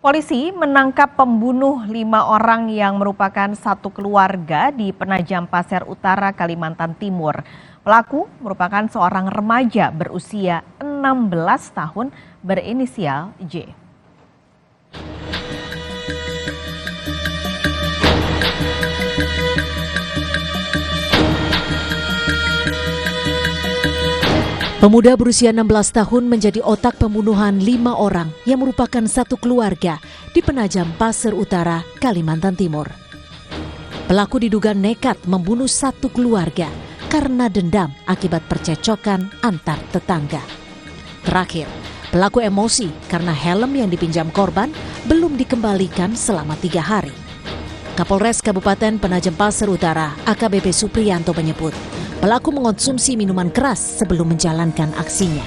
Polisi menangkap pembunuh 5 orang yang merupakan satu keluarga di Penajam Pasir Utara, Kalimantan Timur. Pelaku merupakan seorang remaja berusia 16 tahun berinisial J. Pemuda berusia 16 tahun menjadi otak pembunuhan 5 orang yang merupakan satu keluarga di Penajam Pasir Utara, Kalimantan Timur. Pelaku diduga nekat membunuh satu keluarga karena dendam akibat percecokan antar tetangga. Terakhir, pelaku emosi karena helm yang dipinjam korban belum dikembalikan selama 3 hari. Kapolres Kabupaten Penajam Pasir Utara, AKBP Supriyanto menyebut, pelaku mengonsumsi minuman keras sebelum menjalankan aksinya.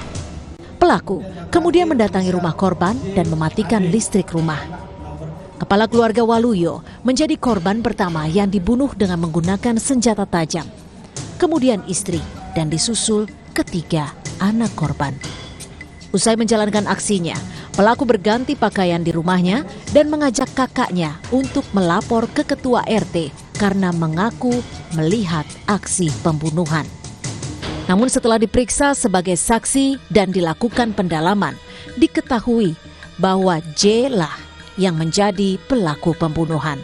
Pelaku kemudian mendatangi rumah korban dan mematikan listrik rumah. Kepala keluarga Waluyo menjadi korban pertama yang dibunuh dengan menggunakan senjata tajam. Kemudian istri dan disusul ketiga anak korban. Usai menjalankan aksinya, pelaku berganti pakaian di rumahnya dan mengajak kakaknya untuk melapor ke ketua RT karena mengaku melihat aksi pembunuhan. Namun setelah diperiksa sebagai saksi dan dilakukan pendalaman, diketahui bahwa J lah yang menjadi pelaku pembunuhan.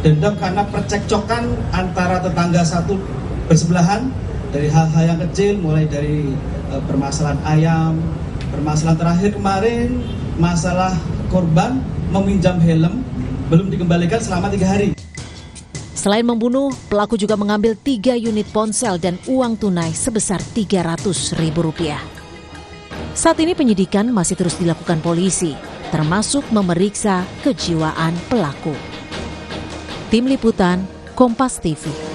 Dendam karena percekcokan antara tetangga satu bersebelahan dari hal-hal yang kecil, mulai dari permasalahan ayam, permasalahan terakhir kemarin masalah korban meminjam helm belum dikembalikan selama 3 hari. Selain membunuh, pelaku juga mengambil 3 unit ponsel dan uang tunai sebesar Rp300.000. Saat ini penyidikan masih terus dilakukan polisi, termasuk memeriksa kejiwaan pelaku. Tim Liputan, Kompas TV.